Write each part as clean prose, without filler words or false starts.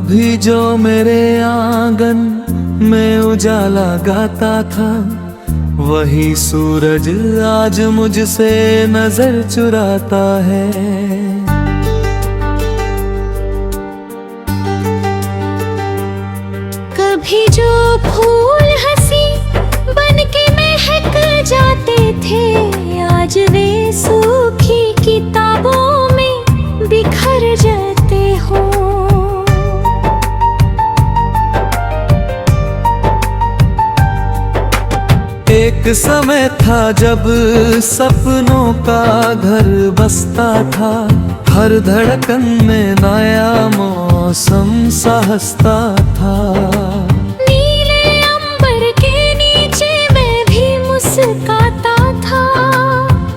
कभी जो मेरे आंगन में उजाला गाता था, वही सूरज आज मुझसे नजर चुराता है। कभी जो फूल हंसी बन के महक जाते थे, आज वे सूखी किताबों में बिखर जाते हो। एक समय था जब सपनों का घर बसता था, हर धड़कन में नया मौसम सा हंसता था। नीले अंबर के नीचे मैं भी मुस्कुराता था,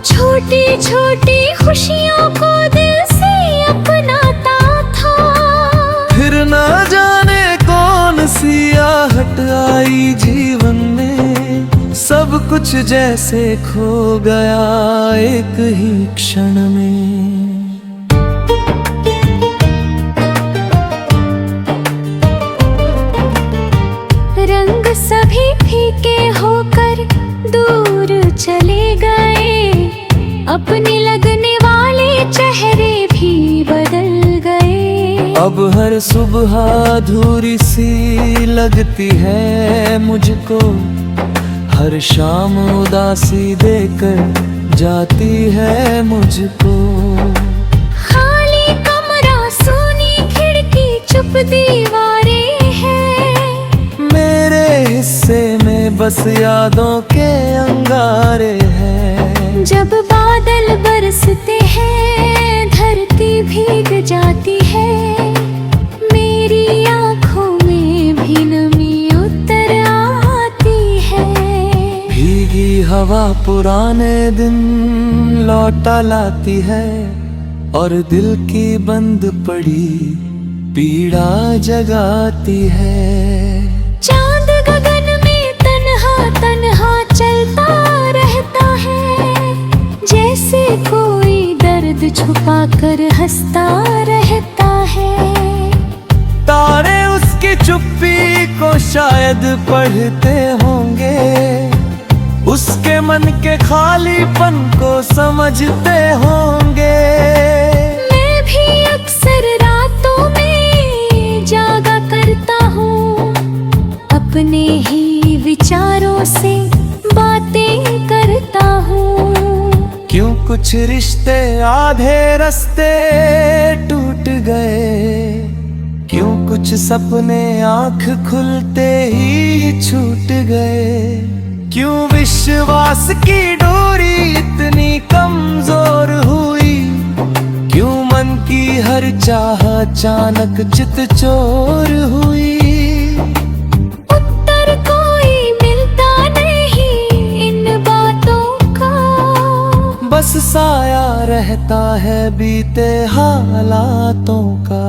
छोटी छोटी खुशियों को दिल से अपनाता था। फिर ना जाने कौन सी आहट आई जीवन में, सब कुछ जैसे खो गया एक ही क्षण में। रंग सभी फीके होकर दूर चले गए, अपने लगने वाले चेहरे भी बदल गए। अब हर सुबह अधूरी सी लगती है मुझको, हर शाम उदासी देकर जाती है मुझको। खाली कमरा, सूनी खिड़की, चुप दीवारें हैं। मेरे हिस्से में बस यादों के अंगारे हैं। जब बादल बरसते हैं, धरती भीग जाती है। मेरी आँखों में भी नमी उतर आती है। भीगी हवा पुराने दिन लौटा लाती है, और दिल की बंद पड़ी पीड़ा जगाती है। चांद गगन में तन्हा तन्हा चलता रहता है, जैसे कोई दर्द छुपा कर हंसता रहता है। तारे उसकी चुप्पी को शायद पढ़ते होंगे, उसके मन के खालीपन को समझते होंगे। मैं भी अक्सर रातों में जागा करता हूँ, अपने ही विचारों से बातें करता हूँ। क्यों कुछ रिश्ते आधे रास्ते टूट गए, क्यों कुछ सपने आँख खुलते ही छूट गए। क्यों विश्वास की डोरी इतनी कमजोर हुई, क्यों मन की हर चाह अचानक चितचोर हुई। उत्तर कोई मिलता नहीं इन बातों का, बस साया रहता है बीते हालातों का।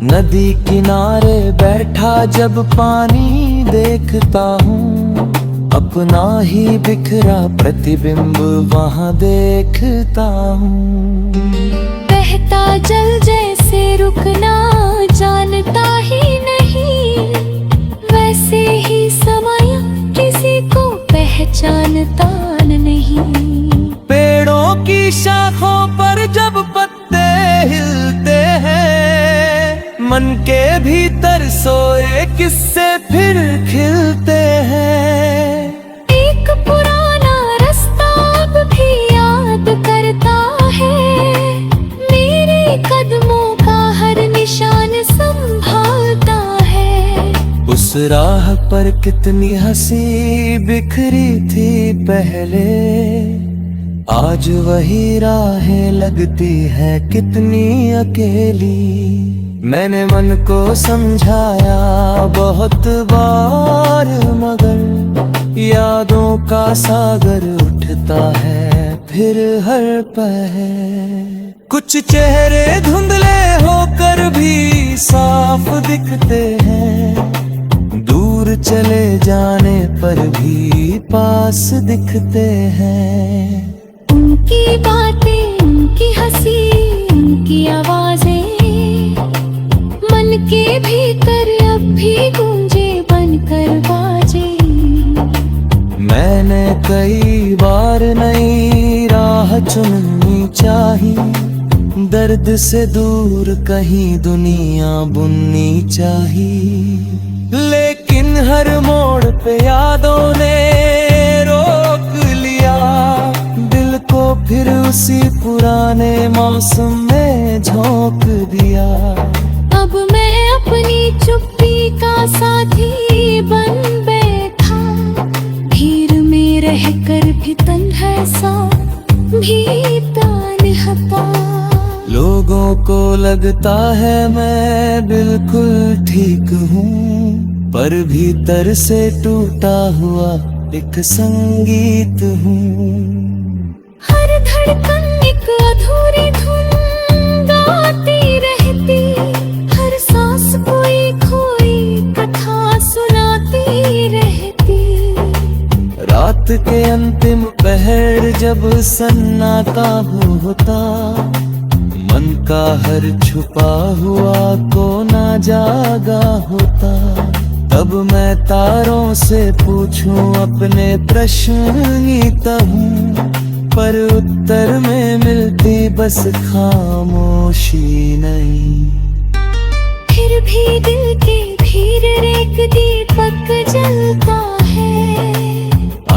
नदी किनारे बैठा जब पानी देखता हूँ, अपना ही बिखरा प्रतिबिंब वहाँ देखता हूँ। बहता जल जैसे रुकना जानता ही नहीं, वैसे ही समय किसी को पहचानता नहीं। पेड़ों की शाखों पर जब पत्ते हिलते हैं, मन के भीतर सोए किस्से फिर खिलते हैं। एक पुराना रास्ता अब भी याद करता है, मेरे कदमों का हर निशान संभालता है। उस राह पर कितनी हंसी बिखरी थी पहले, आज वही राहें लगती है कितनी अकेली। मैंने मन को समझाया बहुत बार, मगर यादों का सागर उठता है फिर हर पहर। कुछ चेहरे धुंधले होकर भी साफ दिखते हैं, दूर चले जाने पर भी पास दिखते हैं। उनकी बातें, उनकी हंसी, उनकी आवाजें मन मन के भीतर अब भी गूंजे बनकर बाजे। मैंने कई बार नई राह चुननी चाही, दर्द से दूर कहीं दुनिया बुननी चाही। लेकिन हर मोड़ पे यादों ने रोक लिया, दिल को फिर उसी पुराने मौसम में झोंक दिया। अब मैं अपनी चुप्पी का साथी बन बैठा, भीड़ में रहकर भी तन्हा सा भीता निहता। लोगों को लगता है मैं बिल्कुल ठीक हूँ, पर भीतर से टूटा हुआ एक संगीत हूँ। हर धड़कन एक अधूरी धुन गाती रहती, हर सांस कोई खोई कथा सुनाती रहती। रात के अंतिम पहर जब सन्नाटा होता, मन का हर छुपा हुआ कोना जागा होता। तब मैं तारों से पूछूं अपने प्रश्न ही तहूं, पर उत्तर में मिलती बस खामोशी नहीं। फिर भी दिल के भीतर एक दीपक जलता है,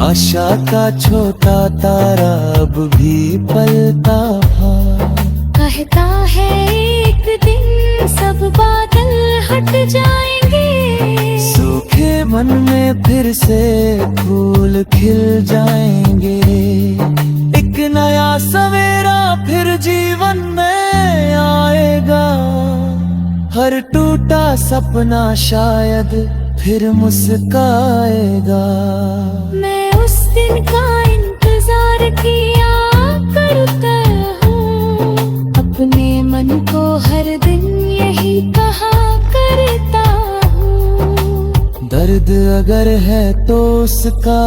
आशा का छोटा तारा अब भी पलता है। कहता है एक दिन सब बादल हट जाएंगे, सूखे मन में फिर से फूल खिल जाएंगे। एक नया सवेरा फिर जीवन में आएगा, हर टूटा सपना शायद फिर मुस्काएगा। मैं उस दिन का इंतजार किया करता हूँ, अपने मन को हर दिन यही कहा करता हूँ। दर्द अगर है तो उसका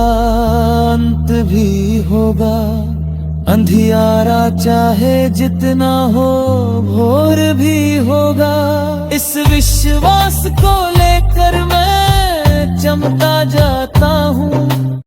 अंत भी होगा, अंधियारा चाहे जितना हो भोर भी होगा। इस विश्वास को लेकर मैं चमका जाता हूँ।